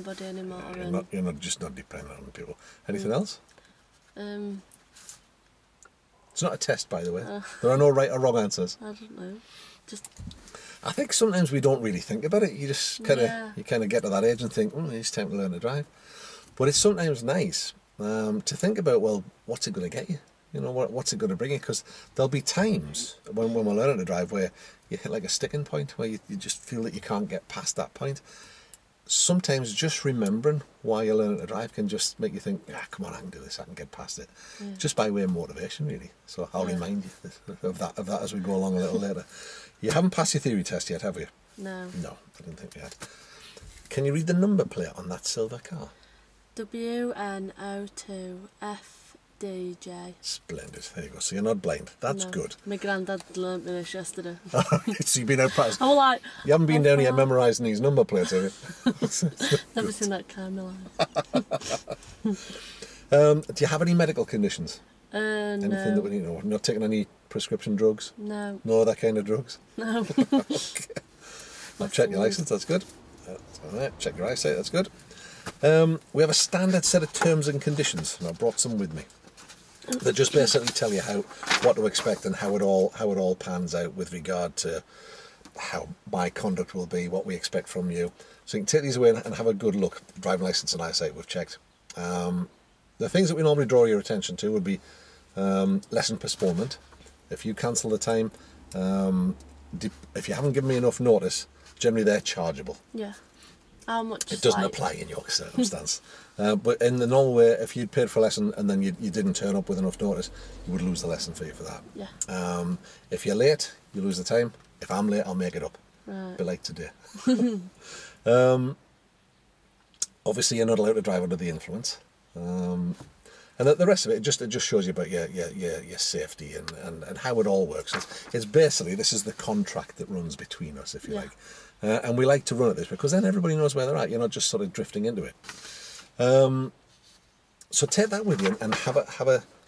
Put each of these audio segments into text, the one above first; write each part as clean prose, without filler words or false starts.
anybody anymore. You're not just not dependent on people. Anything else? It's not a test, by the way. There are no right or wrong answers. I don't know. Just. I think sometimes we don't really think about it. You just kind of get to that age and think, it's time to learn to drive. But it's sometimes nice to think about, well, what's it going to get you? You know, what's it going to bring you? Because there'll be times when we're learning to drive where you hit like a sticking point, where you just feel that you can't get past that point. Sometimes just remembering why you're learning to drive can just make you think, come on, I can do this, I can get past it. Yeah. Just by way of motivation, really. So I'll remind you of that as we go along a little later. You haven't passed your theory test yet, have you? No. No, I didn't think you had. Can you read the number plate on that silver car? WN02FDJ. Splendid. There you go. So you're not blind. That's good. My granddad learnt me this yesterday. So you've been out practice. I was like, you haven't been down here memorising these number plates, have you? Never seen that car in my life. Do you have any medical conditions? Anything that we need to know? Not taking any prescription drugs? No. No other kind of drugs? No. Okay. I've checked your licence, that's good. All right, check your eyesight, that's good. We have a standard set of terms and conditions, and I brought some with me. That just basically tell you what to expect and how it all pans out with regard to how my conduct will be, what we expect from you. So you can take these away and have a good look. Driving licence and eyesight we've checked. The things that we normally draw your attention to would be lesson postponement. If you cancel the time, if you haven't given me enough notice, generally they're chargeable. Yeah. How much? It doesn't apply in your circumstance. But in the normal way, if you'd paid for a lesson and then you didn't turn up with enough notice, you would lose the lesson fee for that. Yeah. If you're late, you lose the time. If I'm late, I'll make it up. Right. Be like today. Obviously, you're not allowed to drive under the influence. And the rest of it just shows you about your safety and how it all works. It's basically, this is the contract that runs between us, if you like. And we like to run at this because then everybody knows where they're at. You're not just sort of drifting into it. So take that with you and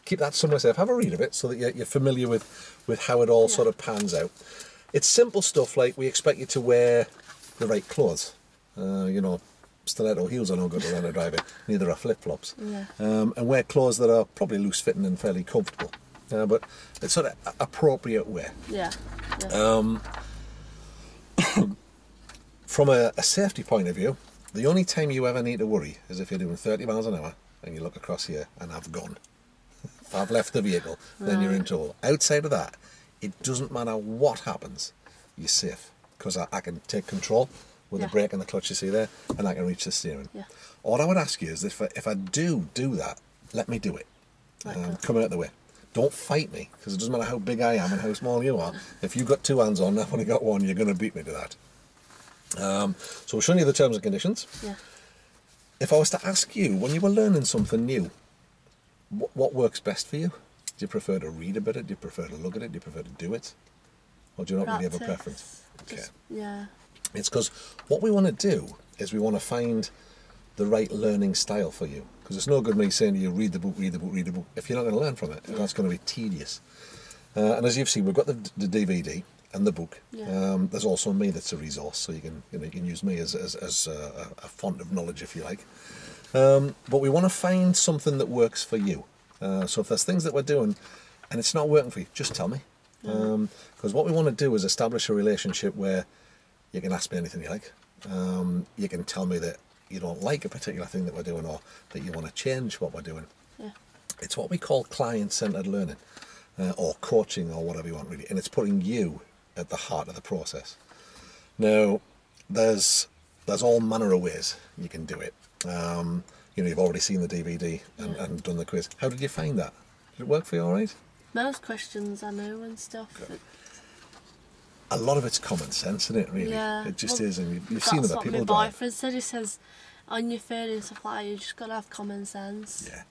keep that somewhere safe. Have a read of it so that you're familiar with how it all sort of pans out. It's simple stuff like we expect you to wear the right clothes. Stiletto heels are no good to learn to drive it. Neither are flip-flops. Yeah. And wear clothes that are probably loose-fitting and fairly comfortable. But it's sort of appropriate wear. Yeah. From a safety point of view, the only time you ever need to worry is if you're doing 30 miles an hour and you look across here and I've gone. If I've left the vehicle, then you're in trouble. Outside of that, it doesn't matter what happens, you're safe. Because I can take control with the brake and the clutch you see there, and I can reach the steering. Yeah. All I would ask you is that if I do that, let me do it. Come out of the way. Don't fight me, because it doesn't matter how big I am and how small you are. If you've got two hands on, I've only got one, you're going to beat me to that. So we're showing you the terms and conditions. Yeah. If I was to ask you, when you were learning something new, what works best for you? Do you prefer to read about it? Do you prefer to look at it? Do you prefer to do it? Or do you not really have a preference? Okay. Yeah. It's because what we want to do is we want to find the right learning style for you. Because it's no good me saying to you, read the book, read the book, read the book, if you're not going to learn from it. That's going to be tedious. And as you've seen, we've got the DVD and the book. Yeah. There's also me that's a resource, so you can use me as a font of knowledge, if you like. But we want to find something that works for you. So if there's things that we're doing and it's not working for you, just tell me. Because what we want to do is establish a relationship where you can ask me anything you like. You can tell me that you don't like a particular thing that we're doing or that you want to change what we're doing. Yeah. It's what we call client-centered learning or coaching or whatever you want really. And it's putting you at the heart of the process. Now, there's all manner of ways you can do it. You've already seen the DVD and done the quiz. How did you find that? Did it work for you all right? Most questions I know and stuff. A lot of it's common sense, isn't it, really? Yeah. It just is, and you've seen other people do it. That's what my boyfriend said. He says, on your phone and stuff like that, you just got to have common sense. Yeah.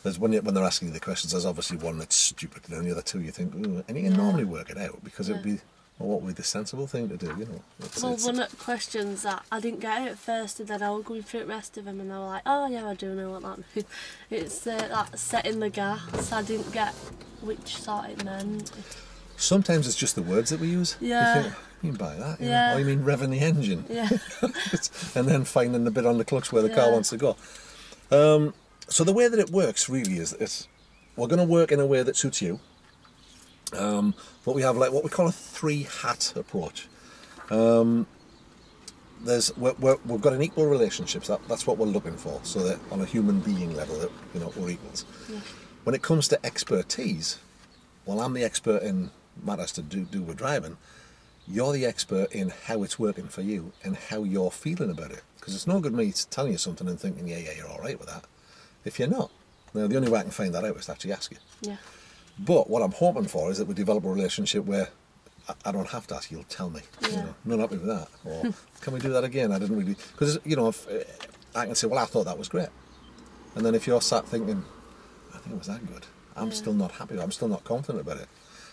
There's when they're asking you the questions, there's obviously one that's stupid, and the other two you think, ooh, and you can normally work it out, because it would be, well, what would be the sensible thing to do, One of the questions that I didn't get it at first, and then I was going through the rest of them, and they were like, oh yeah, I do know what that means. It's that setting the gas. I didn't get which sort it meant. Sometimes it's just the words that we use. Yeah. You think, you mean by that? Yeah. Or you mean revving the engine? Yeah. And then finding the bit on the clutch where the car wants to go. So the way that it works really is we're going to work in a way that suits you. But we have like what we call a 3-hat approach. We've got an equal relationship. That's what we're looking for. So that on a human being level, that we're equals. Yeah. When it comes to expertise, well, I'm the expert in matters to do with driving. You're the expert in how it's working for you and how you're feeling about it. Because it's no good me telling you something and thinking, yeah, you're all right with that, if you're not. Now, the only way I can find that out is to actually ask you. Yeah. But what I'm hoping for is that we develop a relationship where I don't have to ask you, you'll tell me. Yeah. Not happy with that. Or, can we do that again? I didn't really... Because, if I can say, well, I thought that was great. And then if you're sat thinking, I think it was that good, I'm still not happy, I'm still not confident about it.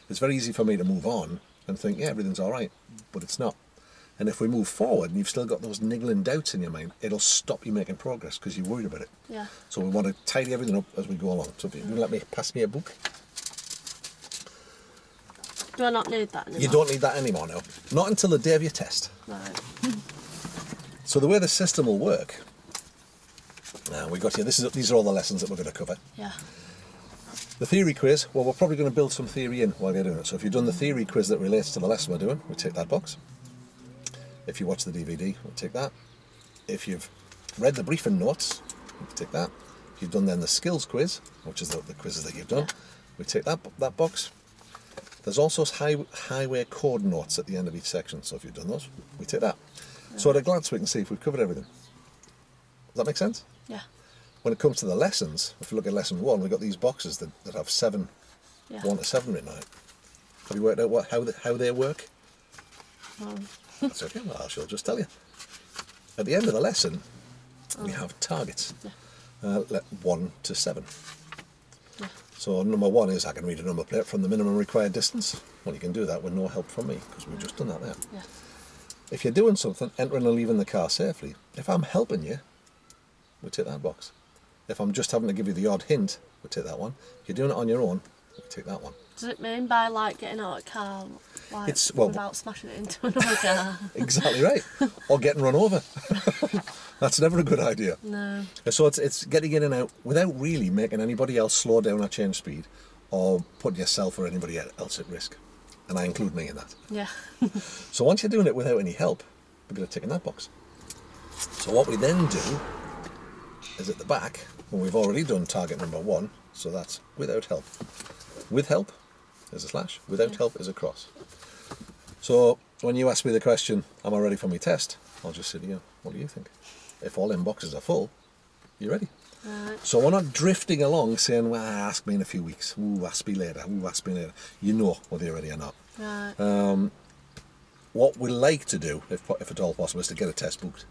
It's very easy for me to move on and think, yeah, everything's all right, but it's not. And if we move forward and you've still got those niggling doubts in your mind, it'll stop you making progress because you're worried about it. Yeah. So we want to tidy everything up as we go along. So if you let me pass me a book. Do I not need that anymore? You don't need that anymore now. Not until the day of your test. Right. So the way the system will work, we got here, these are all the lessons that we're going to cover. Yeah. The theory quiz, well, we're probably going to build some theory in while you're doing it. So if you've done the theory quiz that relates to the lesson we're doing, we tick that box. If you watch the DVD, we'll tick that. If you've read the briefing notes, we tick that. If you've done then the skills quiz, which is the quizzes that you've done, we tick that box. There's also highway code notes at the end of each section. So if you've done those, we tick that. Yeah. So at a glance, we can see if we've covered everything. Does that make sense? Yeah. When it comes to the lessons, if you look at lesson 1, we've got these boxes that have 7, 1 to 7 written on it. Have you worked out how they work? That's okay, well, I shall just tell you. At the end of the lesson, we have targets, 1 to 7. Yeah. So number 1 is I can read a number plate from the minimum required distance. Well, you can do that with no help from me, because we've just done that there. Yeah. If you're doing something, entering and leaving the car safely, if I'm helping you, we tick that box. If I'm just having to give you the odd hint, we take that one. If you're doing it on your own, we take that one. Does it mean by like getting out of a car, like without smashing it into another car? Exactly right. Or getting run over. That's never a good idea. No. So it's getting in and out without really making anybody else slow down or change speed, or putting yourself or anybody else at risk. And I include me in that. Yeah. So once you're doing it without any help, we're going to tick in that box. So what we then do is at the back, when we've already done target number 1, so that's without help. With help is a slash, without help is a cross. So when you ask me the question, am I ready for my test? I'll just say to you, what do you think? If all them boxes are full, you're ready. Right. So we're not drifting along saying, well, ask me in a few weeks. Ooh, ask me later. Ooh, ask me later. You know whether you're ready or not. Right. What we like to do, if at all possible, is to get a test booked.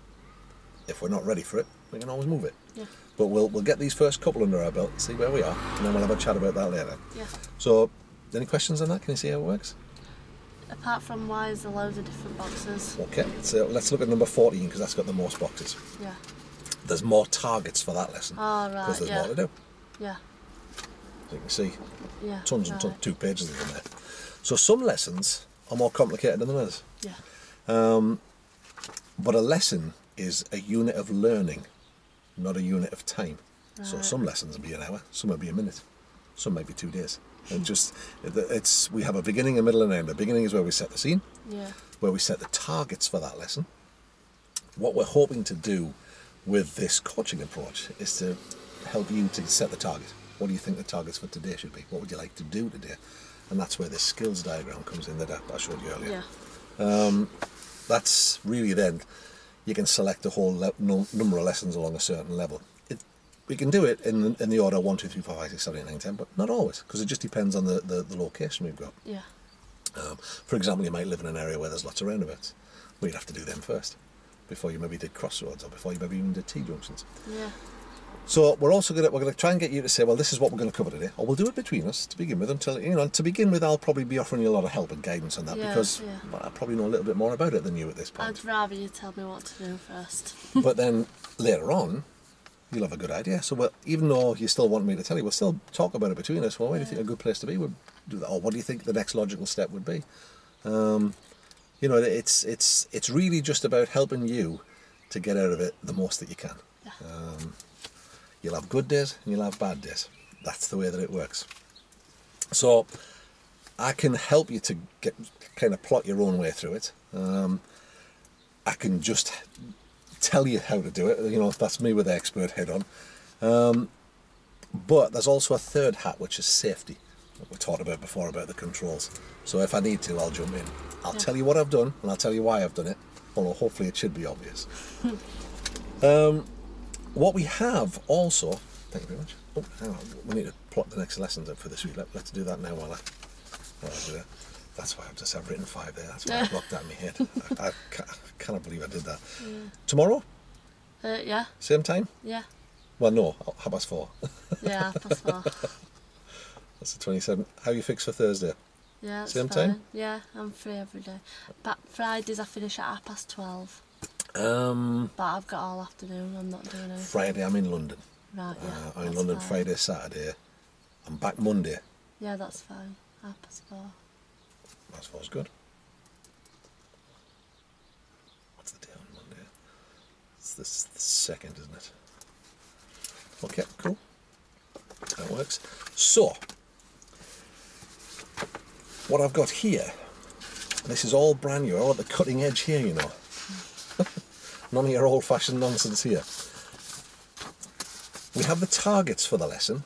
If we're not ready for it, we can always move it. Yeah. But we'll get these first couple under our belt, see where we are, and then we'll have a chat about that later. Yeah. So, any questions on that? Can you see how it works? Apart from why is there loads of different boxes? Okay, so let's look at number 14, because that's got the most boxes. Yeah. There's more targets for that lesson. Oh, right, because there's more to do. Yeah. So you can see tons and tons, 2 pages of them there. So some lessons are more complicated than others. Yeah. But a lesson is a unit of learning, not a unit of time. Right. So some lessons will be an hour, some will be a minute, some might be 2 days. And we have a beginning, a middle and an end. The beginning is where we set the scene, where we set the targets for that lesson. What we're hoping to do with this coaching approach is to help you to set the target. What do you think the targets for today should be? What would you like to do today? And that's where this skills diagram comes in that I showed you earlier. Yeah. That's really then, you can select a whole number of lessons along a certain level. We can do it in the order 1, 2, 3, 4, 5, 6, 7, 8, 9, 10, but not always, because it just depends on the location we've got. Yeah. For example, you might live in an area where there's lots of roundabouts. Well, you'd have to do them first, before you maybe did crossroads, or before you maybe even did T-junctions. Yeah. So we're going to try and get you to say, well, this is what we're going to cover today, or we'll do it between us to begin with. Until to begin with, I'll probably be offering you a lot of help and guidance on that because I probably know a little bit more about it than you at this point. I'd rather you tell me what to do first. But then later on, you'll have a good idea. So even though you still want me to tell you, we'll still talk about it between us. Well, where do you think a good place to be would do that? Or what do you think the next logical step would be? You know, it's really just about helping you to get out of it the most that you can. Yeah. You'll have good days and you'll have bad days. That's the way that it works. So I can help you to kind of plot your own way through it. I can just tell you how to do it. You know, that's me with the expert head on. But there's also a third hat, which is safety, what we talked about before about the controls. So if I need to, I'll jump in. I'll tell you what I've done, and I'll tell you why I've done it. Although hopefully it should be obvious. What we have also, thank you very much. Oh, hang on, we need to plot the next lessons out for this week. Let's do that now while I do that. That's why I've written 5 there. That's why I blocked that in my head. I cannot believe I did that. Yeah. Tomorrow? Yeah. Same time? Yeah. Well, no, 4:30. Yeah, 4:30. That's the 27th. How are you fixed for Thursday? Yeah, that's same fine. time? Yeah, I'm free every day. But Fridays I finish at 12:30. But I've got all afternoon. I'm not doing anything. Friday I'm in London. Right, yeah. I'm in London fine. Friday, Saturday. I'm back Monday. Yeah, that's fine. 4:30. 4:30's good. What's the day on Monday? It's the 2nd, isn't it? Okay, cool. That works. So, what I've got here, this is all brand new, all at the cutting edge here, you know. None of your old-fashioned nonsense here. We have the targets for the lesson,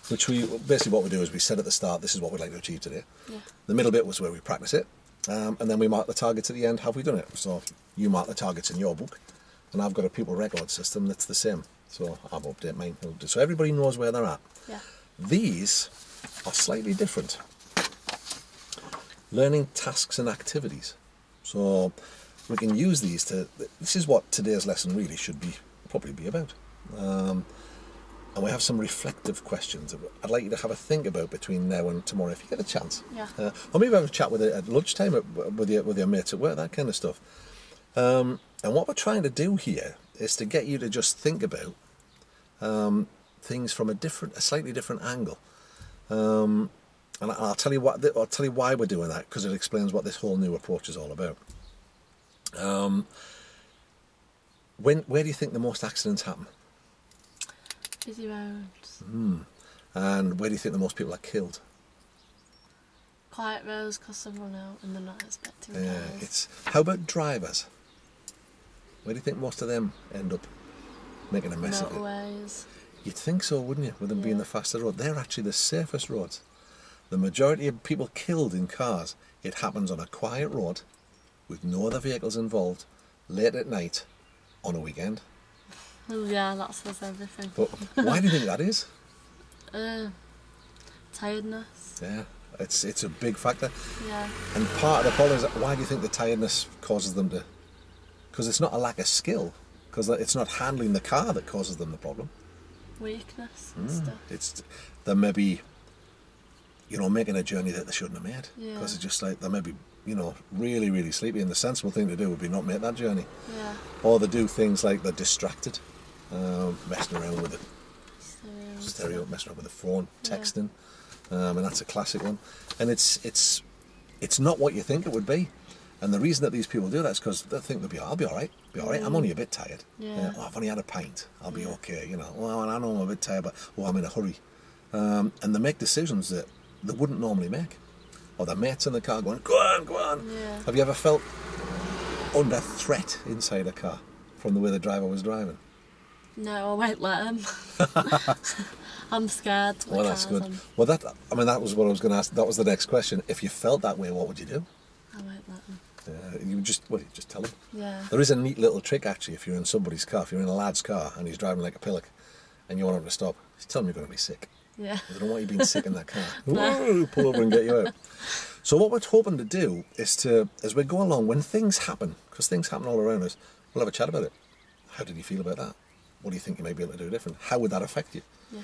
which basically what we do is we said at the start, this is what we'd like to achieve today. Yeah. The middle bit was where we practice it, and then we mark the targets at the end. Have we done it? So you mark the targets in your book, and I've got a pupil record system that's the same. So I'll update mine. So everybody knows where they're at. Yeah. These are slightly different. Learning tasks and activities. So we can use these this is what today's lesson really should probably be about. And we have some reflective questions I'd like you to have a think about between now and tomorrow if you get a chance. Yeah. Or maybe have a chat with it at lunchtime with your mates at work, that kind of stuff. And what we're trying to do here is to get you to just think about things from a slightly different angle. And I'll tell you why we're doing that, because it explains what this whole new approach is all about. Where do you think the most accidents happen? Busy roads. And where do you think the most people are killed? Quiet roads, because they've run out and they're not expecting cars. How about drivers? Where do you think most of them end up making a mess of it? Motorways. You'd think so, wouldn't you, with them being the fastest road? They're actually the safest roads. The majority of people killed in cars, it happens on a quiet road with no other vehicles involved, late at night, on a weekend. Oh yeah, that says everything. But why do you think that is? Tiredness. Yeah, it's a big factor. Yeah. And part of the problem is, why do you think the tiredness causes them to... Because it's not a lack of skill, because it's not handling the car that causes them the problem. Weakness and stuff. They're maybe, making a journey that they shouldn't have made. Because it's just like, they may be, really, really sleepy, and the sensible thing to do would be not make that journey. Yeah. Or they do things like they're distracted, messing around with the stereo, messing around with the phone, texting, and that's a classic one. And it's not what you think it would be. And the reason that these people do that is because they think I'll be all right. I'm only a bit tired. Yeah. I've only had a pint. I'll be okay. Well, I know I'm a bit tired, but I'm in a hurry. And they make decisions that they wouldn't normally make. Or their mates in the car going, go on. Yeah. Have you ever felt under threat inside a car from the way the driver was driving? No, I won't let him. I'm scared. Well, that's good. Well, that was what I was going to ask. That was the next question. If you felt that way, what would you do? I won't let him. You just tell him. Yeah. There is a neat little trick actually. If you're in somebody's car, if you're in a lad's car and he's driving like a pillock, and you want him to stop, just tell him you're going to be sick. Yeah. They don't want you being sick in that car. Whoa, pull over and get you out. So what we're hoping to do is as we go along, when things happen, because things happen all around us, we'll have a chat about it. How did you feel about that? What do you think you may be able to do different? How would that affect you? Yeah.